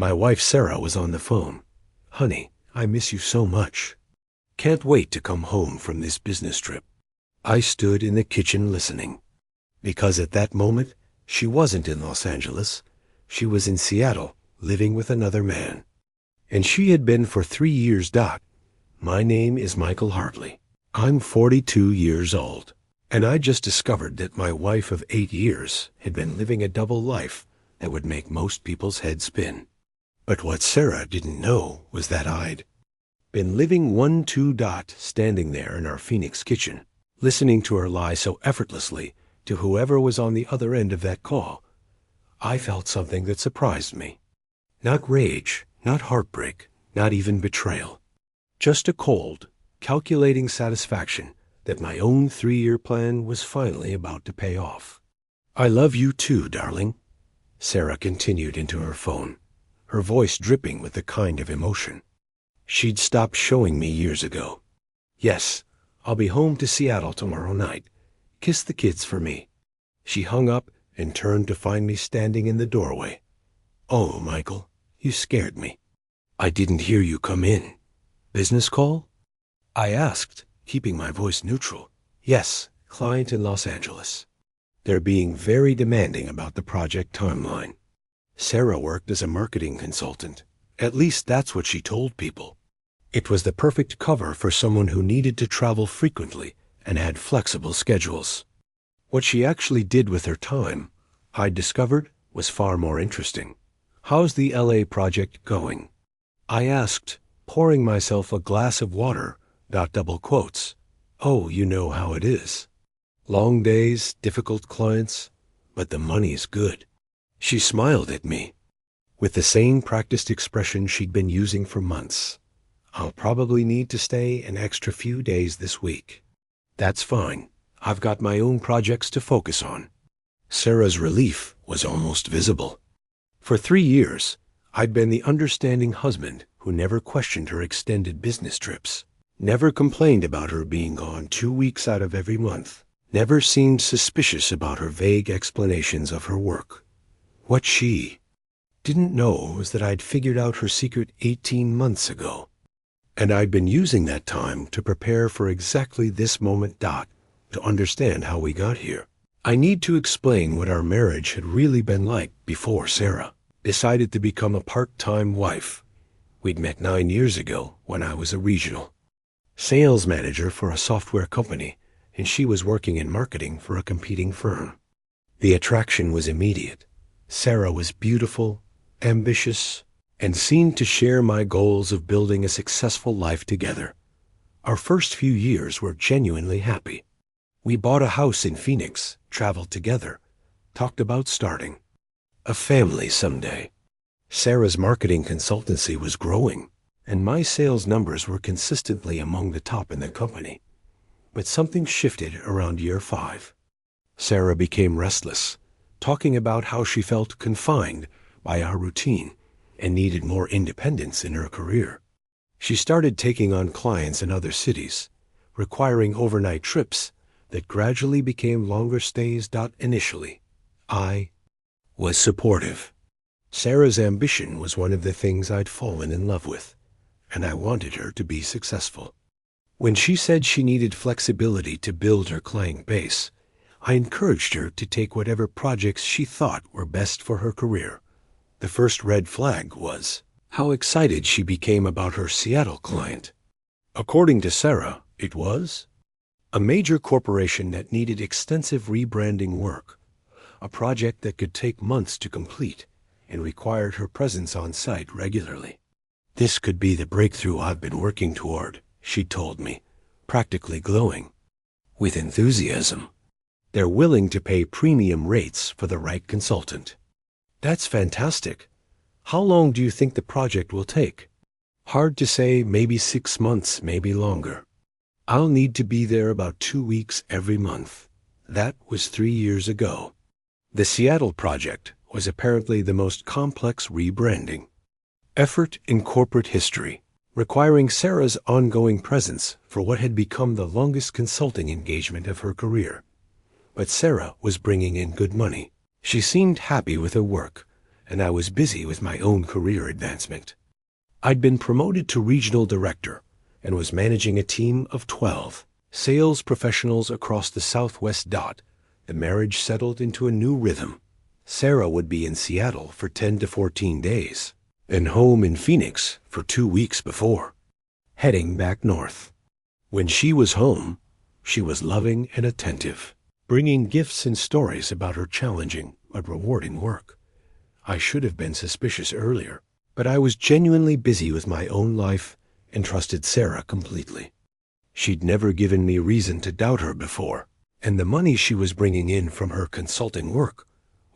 My wife Sarah was on the phone. "Honey, I miss you so much. Can't wait to come home from this business trip." I stood in the kitchen listening, because at that moment, she wasn't in Los Angeles. She was in Seattle, living with another man. And she had been for 3 years. My name is Michael Hartley. I'm 42 years old, and I just discovered that my wife of 8 years had been living a double life that would make most people's heads spin. But what Sarah didn't know was that I'd been living 1-2 standing there in our Phoenix kitchen, listening to her lie so effortlessly to whoever was on the other end of that call. I felt something that surprised me. Not rage, not heartbreak, not even betrayal. Just a cold, calculating satisfaction that my own 3-year plan was finally about to pay off. "I love you too, darling," Sarah continued into her phone, her voice dripping with the kind of emotion she'd stopped showing me years ago. "Yes, I'll be home to Seattle tomorrow night. Kiss the kids for me." She hung up and turned to find me standing in the doorway. "Oh, Michael, you scared me. I didn't hear you come in. Business call?" I asked, keeping my voice neutral. "Yes, client in Los Angeles. They're being very demanding about the project timeline." Sarah worked as a marketing consultant. At least that's what she told people. It was the perfect cover for someone who needed to travel frequently and had flexible schedules. What she actually did with her time, I'd discovered, was far more interesting. "How's the LA project going?" I asked, pouring myself a glass of water, double quotes. "Oh, you know how it is. Long days, difficult clients, but the money's good." She smiled at me, with the same practiced expression she'd been using for months. "I'll probably need to stay an extra few days this week." "That's fine. I've got my own projects to focus on." Sarah's relief was almost visible. For 3 years, I'd been the understanding husband who never questioned her extended business trips, never complained about her being gone 2 weeks out of every month, never seemed suspicious about her vague explanations of her work. What she didn't know was that I'd figured out her secret 18 months ago, and I'd been using that time to prepare for exactly this moment. To understand how we got here, I need to explain what our marriage had really been like before Sarah decided to become a part-time wife. We'd met 9 years ago when I was a regional sales manager for a software company, and she was working in marketing for a competing firm. The attraction was immediate. Sarah was beautiful, ambitious, and seemed to share my goals of building a successful life together. Our first few years were genuinely happy. We bought a house in Phoenix, traveled together, talked about starting a family someday. Sarah's marketing consultancy was growing, and my sales numbers were consistently among the top in the company. But something shifted around year 5. Sarah became restless, talking about how she felt confined by our routine and needed more independence in her career. She started taking on clients in other cities, requiring overnight trips that gradually became longer stays. Initially, I was supportive. Sarah's ambition was one of the things I'd fallen in love with, and I wanted her to be successful. When she said she needed flexibility to build her client base, I encouraged her to take whatever projects she thought were best for her career. The first red flag was how excited she became about her Seattle client. According to Sarah, it was a major corporation that needed extensive rebranding work, a project that could take months to complete and required her presence on site regularly. "This could be the breakthrough I've been working toward," she told me, practically glowing with enthusiasm. "They're willing to pay premium rates for the right consultant." "That's fantastic. How long do you think the project will take?" "Hard to say, maybe 6 months, maybe longer. I'll need to be there about 2 weeks every month." That was 3 years ago. The Seattle project was apparently the most complex rebranding effort in corporate history, requiring Sarah's ongoing presence for what had become the longest consulting engagement of her career. But Sarah was bringing in good money. She seemed happy with her work, and I was busy with my own career advancement. I'd been promoted to regional director and was managing a team of 12 sales professionals across the Southwest. The marriage settled into a new rhythm. Sarah would be in Seattle for 10 to 14 days, and home in Phoenix for 2 weeks before heading back north. When she was home, she was loving and attentive, bringing gifts and stories about her challenging but rewarding work. I should have been suspicious earlier, but I was genuinely busy with my own life and trusted Sarah completely. She'd never given me reason to doubt her before, and the money she was bringing in from her consulting work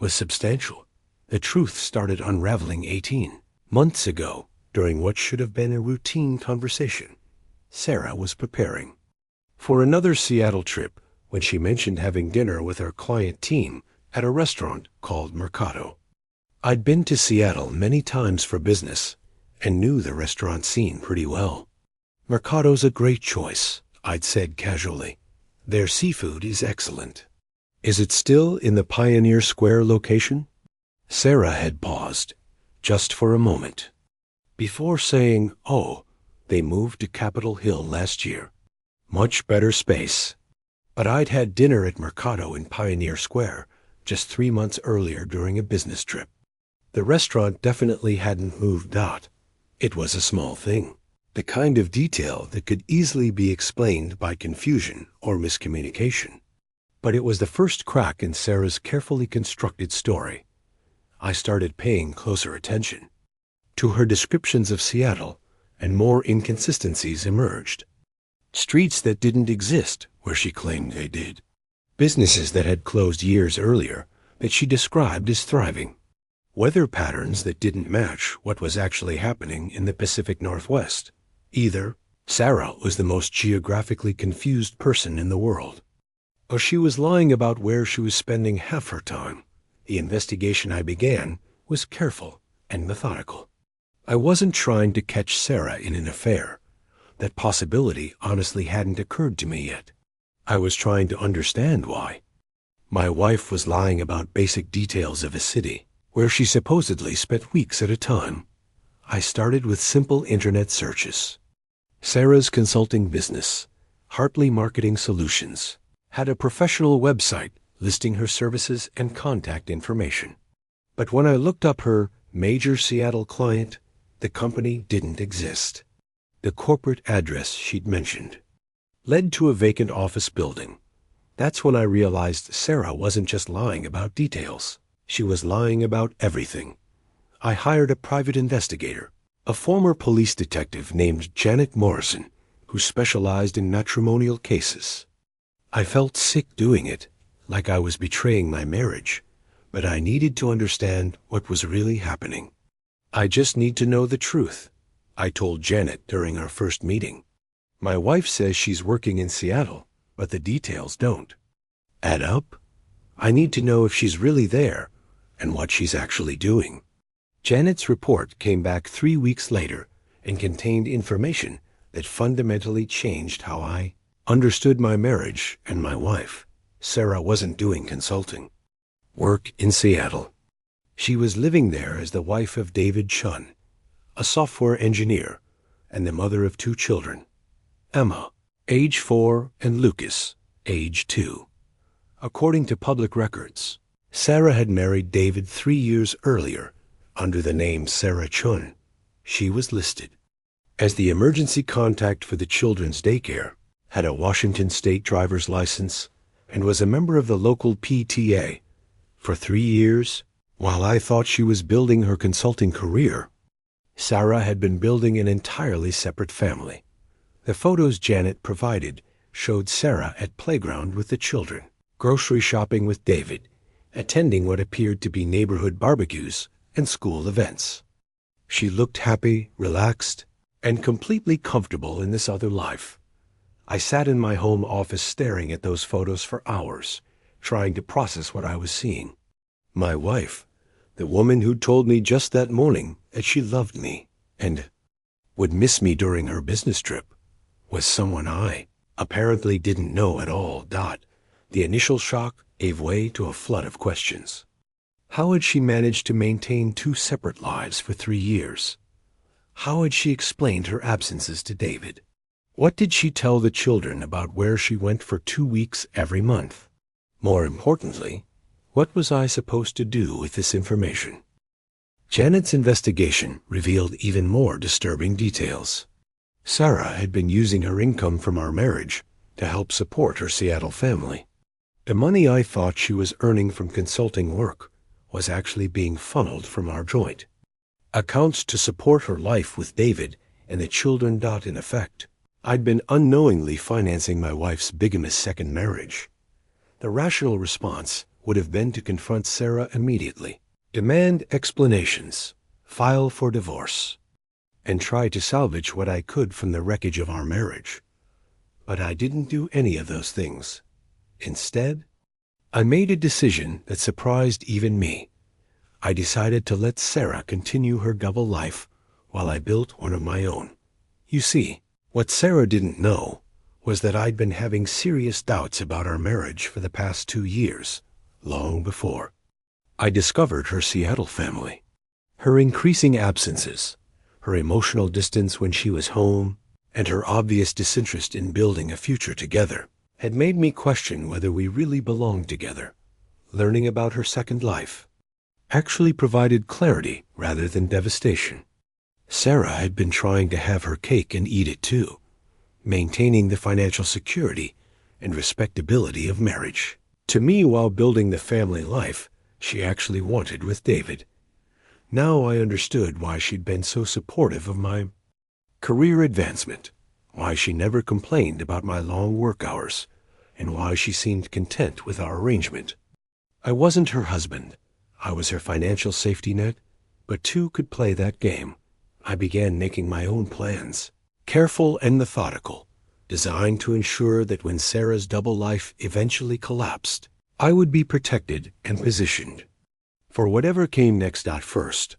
was substantial. The truth started unraveling 18 months ago during what should have been a routine conversation. Sarah was preparing for another Seattle trip when she mentioned having dinner with her client team at a restaurant called Mercado. I'd been to Seattle many times for business and knew the restaurant scene pretty well. Mercado's a great choice, I'd said casually. Their seafood is excellent. Is it still in the Pioneer Square location? Sarah had paused, just for a moment, before saying, "Oh, they moved to Capitol Hill last year. Much better space." But I'd had dinner at Mercado in Pioneer Square just 3 months earlier during a business trip. The restaurant definitely hadn't moved out. It was a small thing, the kind of detail that could easily be explained by confusion or miscommunication. But it was the first crack in Sarah's carefully constructed story. I started paying closer attention to her descriptions of Seattle, and more inconsistencies emerged. Streets that didn't exist where she claimed they did. Businesses that had closed years earlier that she described as thriving. Weather patterns that didn't match what was actually happening in the Pacific Northwest. Either Sarah was the most geographically confused person in the world, or she was lying about where she was spending half her time. The investigation I began was careful and methodical. I wasn't trying to catch Sarah in an affair. That possibility honestly hadn't occurred to me yet. I was trying to understand why. My wife was lying about basic details of a city where she supposedly spent weeks at a time. I started with simple internet searches. Sarah's consulting business, Hartley Marketing Solutions, had a professional website listing her services and contact information. But when I looked up her major Seattle client, the company didn't exist. The corporate address she'd mentioned led to a vacant office building. That's when I realized Sarah wasn't just lying about details. She was lying about everything. I hired a private investigator, a former police detective named Janet Morrison, who specialized in matrimonial cases. I felt sick doing it, like I was betraying my marriage, but I needed to understand what was really happening. "I just need to know the truth," I told Janet during our first meeting. "My wife says she's working in Seattle, but the details don't add up. I need to know if she's really there and what she's actually doing." Janet's report came back 3 weeks later and contained information that fundamentally changed how I understood my marriage and my wife. Sarah wasn't doing consulting work in Seattle. She was living there as the wife of David Chun, a software engineer and the mother of 2 children, Emma, age 4, and Lucas, age 2. According to public records, Sarah had married David 3 years earlier under the name Sarah Chun. She was listed as the emergency contact for the children's daycare, had a Washington state driver's license, and was a member of the local PTA. For 3 years, while I thought she was building her consulting career, Sarah had been building an entirely separate family. The photos Janet provided showed Sarah at playground with the children, grocery shopping with David, attending what appeared to be neighborhood barbecues and school events. She looked happy, relaxed, and completely comfortable in this other life. I sat in my home office staring at those photos for hours, trying to process what I was seeing. My wife, the woman who told me just that morning that she loved me and would miss me during her business trip, was someone I apparently didn't know at all. The initial shock gave way to a flood of questions. How had she managed to maintain two separate lives for 3 years? How had she explained her absences to David? What did she tell the children about where she went for 2 weeks every month? More importantly, what was I supposed to do with this information? Janet's investigation revealed even more disturbing details. Sarah had been using her income from our marriage to help support her Seattle family. The money I thought she was earning from consulting work was actually being funneled from our joint accounts to support her life with David and the children. In effect, I'd been unknowingly financing my wife's bigamous second marriage. The rational response would have been to confront Sarah immediately, demand explanations, file for divorce, and try to salvage what I could from the wreckage of our marriage. But I didn't do any of those things. Instead, I made a decision that surprised even me. I decided to let Sarah continue her double life while I built one of my own. You see, what Sarah didn't know was that I'd been having serious doubts about our marriage for the past 2 years, long before I discovered her Seattle family. Her increasing absences, her emotional distance when she was home, and her obvious disinterest in building a future together had made me question whether we really belonged together. Learning about her second life actually provided clarity rather than devastation. Sarah had been trying to have her cake and eat it too, maintaining the financial security and respectability of marriage. To me, while building the family life she actually wanted with David. Now I understood why she'd been so supportive of my career advancement, why she never complained about my long work hours, and why she seemed content with our arrangement. I wasn't her husband. I was her financial safety net, but two could play that game. I began making my own plans, careful and methodical, designed to ensure that when Sarah's double life eventually collapsed, I would be protected and positioned for whatever came next. First,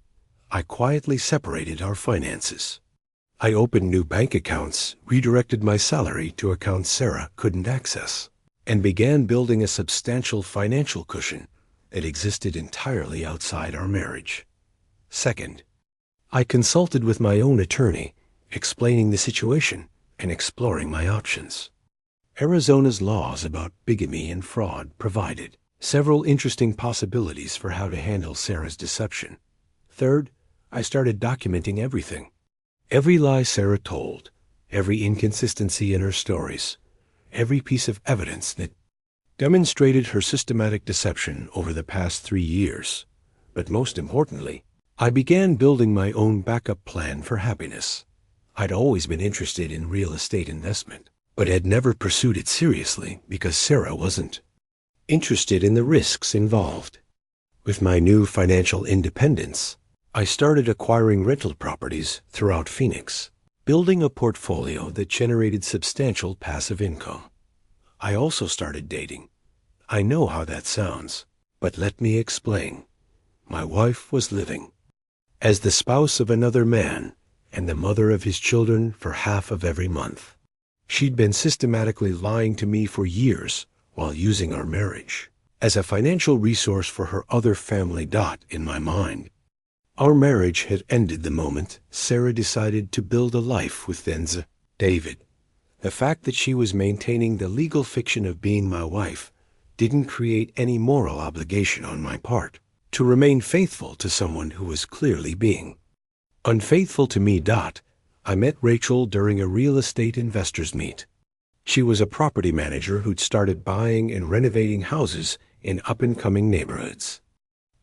I quietly separated our finances. I opened new bank accounts, redirected my salary to accounts Sarah couldn't access, and began building a substantial financial cushion that existed entirely outside our marriage. Second, I consulted with my own attorney, explaining the situation and exploring my options. Arizona's laws about bigamy and fraud provided several interesting possibilities for how to handle Sarah's deception. Third, I started documenting everything. Every lie Sarah told, every inconsistency in her stories, every piece of evidence that demonstrated her systematic deception over the past 3 years. But most importantly, I began building my own backup plan for happiness. I'd always been interested in real estate investment, but had never pursued it seriously because Sarah wasn't interested in the risks involved. With my new financial independence, I started acquiring rental properties throughout Phoenix, building a portfolio that generated substantial passive income. I also started dating. I know how that sounds, but let me explain. My wife was living as the spouse of another man and the mother of his children for half of every month. She'd been systematically lying to me for years while using our marriage as a financial resource for her other family. In my mind, our marriage had ended the moment Sarah decided to build a life with David. The fact that she was maintaining the legal fiction of being my wife didn't create any moral obligation on my part to remain faithful to someone who was clearly being unfaithful to me. I met Rachel during a real estate investors meet. She was a property manager who'd started buying and renovating houses in up-and-coming neighborhoods.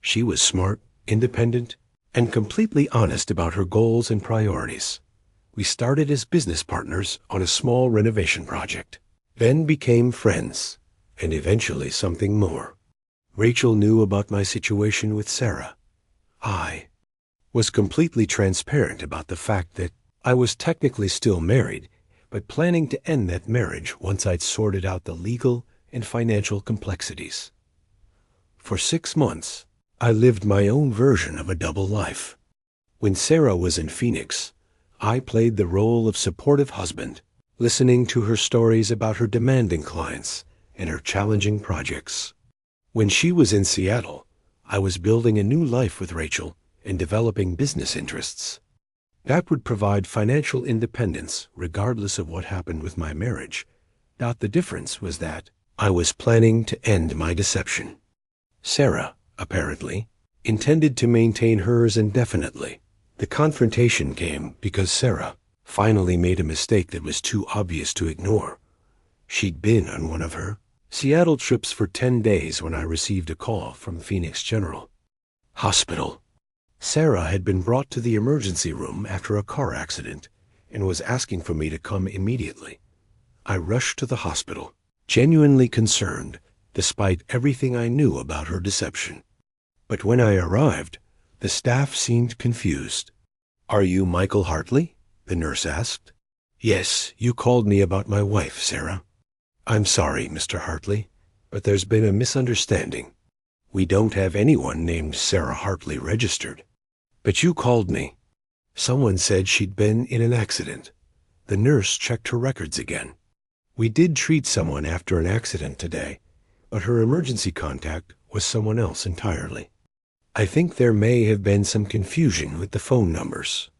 She was smart, independent, and completely honest about her goals and priorities. We started as business partners on a small renovation project, then became friends, and eventually something more. Rachel knew about my situation with Sarah. I was completely transparent about the fact that I was technically still married, but planning to end that marriage once I'd sorted out the legal and financial complexities. For 6 months, I lived my own version of a double life. When Sarah was in Phoenix, I played the role of supportive husband, listening to her stories about her demanding clients and her challenging projects. When she was in Seattle, I was building a new life with Rachel and developing business interests. That would provide financial independence regardless of what happened with my marriage. The difference was that I was planning to end my deception. Sarah, apparently, intended to maintain hers indefinitely. The confrontation came because Sarah finally made a mistake that was too obvious to ignore. She'd been on one of her Seattle trips for 10 days when I received a call from Phoenix General Hospital. Sarah had been brought to the emergency room after a car accident and was asking for me to come immediately. I rushed to the hospital, genuinely concerned, despite everything I knew about her deception. But when I arrived, the staff seemed confused. "Are you Michael Hartley?" the nurse asked. "Yes, you called me about my wife, Sarah." "I'm sorry, Mr. Hartley, but there's been a misunderstanding. We don't have anyone named Sarah Hartley registered. But you called me. Someone said she'd been in an accident." The nurse checked her records again. "We did treat someone after an accident today, but her emergency contact was someone else entirely. I think there may have been some confusion with the phone numbers.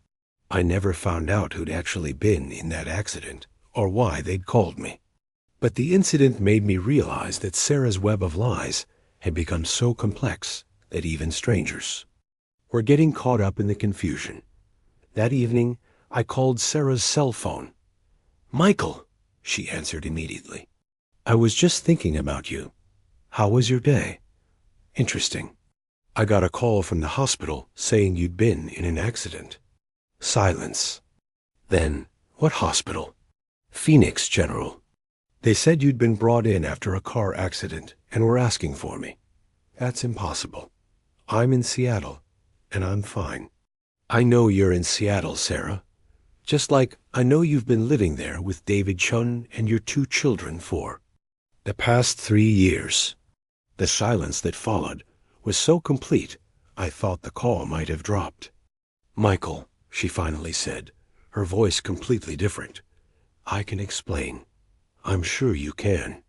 I never found out who'd actually been in that accident or why they'd called me. But the incident made me realize that Sarah's web of lies had become so complex that even strangers were getting caught up in the confusion. That evening, I called Sarah's cell phone. "Michael," she answered immediately. "I was just thinking about you. How was your day?" "Interesting. I got a call from the hospital saying you'd been in an accident." Silence. Then, "What hospital?" "Phoenix General. They said you'd been brought in after a car accident and were asking for me." "That's impossible. I'm in Seattle, and I'm fine." "I know you're in Seattle, Sarah. Just like I know you've been living there with David Chun and your 2 children for the past 3 years." The silence that followed was so complete, I thought the call might have dropped. "Michael," she finally said, her voice completely different. "I can explain. I'm sure you can.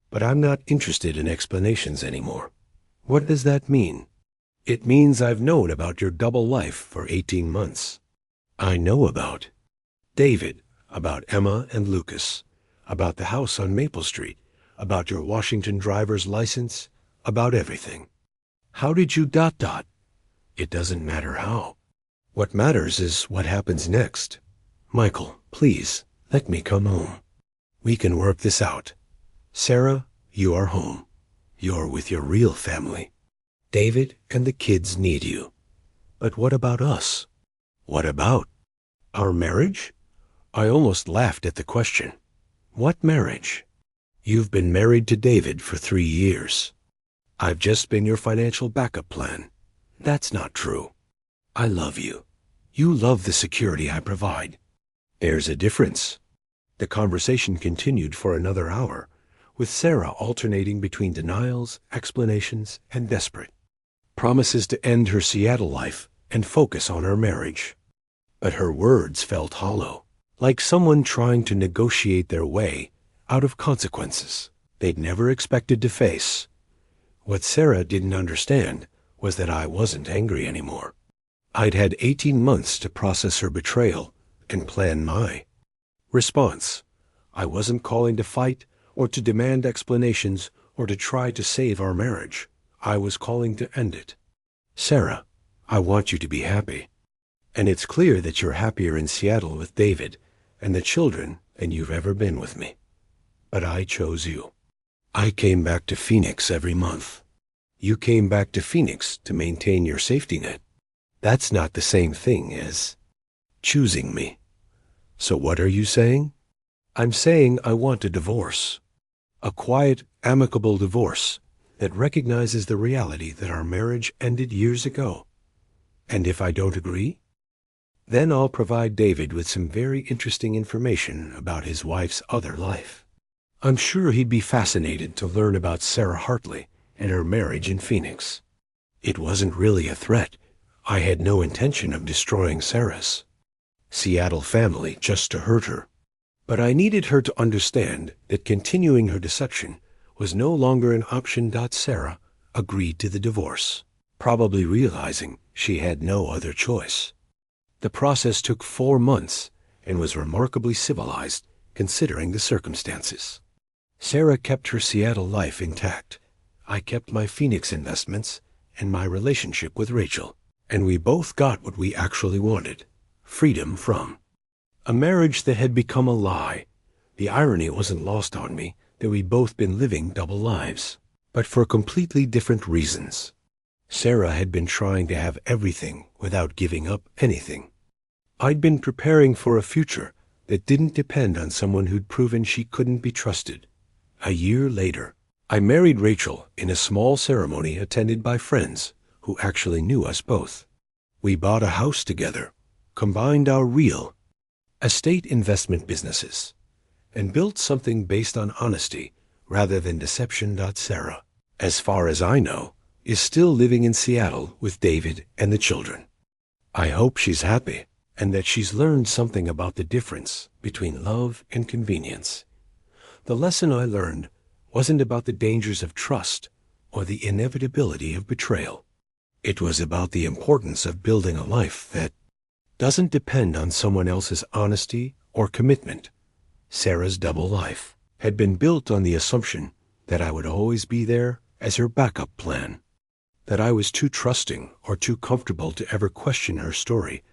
But I'm not interested in explanations anymore." "What does that mean?" "It means I've known about your double life for 18 months. I know about David, about Emma and Lucas, about the house on Maple Street, about your Washington driver's license, about everything." "How did you ... "It doesn't matter how. What matters is what happens next. Michael, please, let me come home. We can work this out. Sarah, you are home. You're with your real family. David and the kids need you. But what about us? What about our marriage?" I almost laughed at the question. "What marriage? You've been married to David for 3 years. I've just been your financial backup plan. That's not true. I love you. You love the security I provide. There's a difference." The conversation continued for another hour, with Sarah alternating between denials, explanations, and desperate promises to end her Seattle life and focus on her marriage. But her words felt hollow, like someone trying to negotiate their way out of consequences they'd never expected to face. What Sarah didn't understand was that I wasn't angry anymore. I'd had 18 months to process her betrayal and plan my response. I wasn't calling to fight or to demand explanations or to try to save our marriage. I was calling to end it. "Sarah, I want you to be happy. And it's clear that you're happier in Seattle with David and the children than you've ever been with me. But I chose you. I came back to Phoenix every month. You came back to Phoenix to maintain your safety net. That's not the same thing as choosing me. So what are you saying?" "I'm saying I want a divorce. A quiet, amicable divorce that recognizes the reality that our marriage ended years ago. And if I don't agree, then I'll provide David with some very interesting information about his wife's other life. I'm sure he'd be fascinated to learn about Sarah Hartley and her marriage in Phoenix. It wasn't really a threat. I had no intention of destroying Sarah's Seattle family just to hurt her. But I needed her to understand that continuing her deception was no longer an option. Sarah agreed to the divorce. probably realizing she had no other choice. The process took 4 months and was remarkably civilized considering the circumstances. Sarah kept her Seattle life intact. I kept my Phoenix investments and my relationship with Rachel, and we both got what we actually wanted: freedom from a marriage that had become a lie. The irony wasn't lost on me that we'd both been living double lives, but for completely different reasons. Sarah had been trying to have everything without giving up anything. I'd been preparing for a future that didn't depend on someone who'd proven she couldn't be trusted. A year later, I married Rachel in a small ceremony attended by friends who actually knew us both. We bought a house together, combined our real estate investment businesses, and built something based on honesty rather than deception. Sarah, as far as I know, is still living in Seattle with David and the children. I hope she's happy and that she's learned something about the difference between love and convenience. The lesson I learned wasn't about the dangers of trust or the inevitability of betrayal. It was about the importance of building a life that doesn't depend on someone else's honesty or commitment. Sarah's double life had been built on the assumption that I would always be there as her backup plan, that I was too trusting or too comfortable to ever question her story.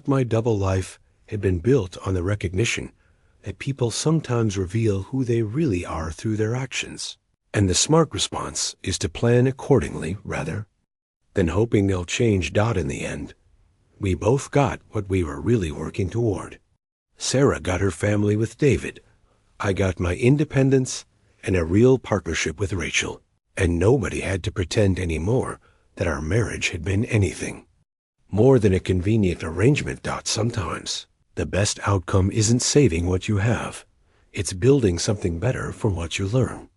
My double life had been built on the recognition that people sometimes reveal who they really are through their actions, and the smart response is to plan accordingly rather than hoping they'll change. In the end, we both got what we were really working toward. Sarah got her family with David. I got my independence and a real partnership with Rachel, and nobody had to pretend anymore that our marriage had been anything more than a convenient arrangement. Sometimes the best outcome isn't saving what you have. It's building something better from what you learn.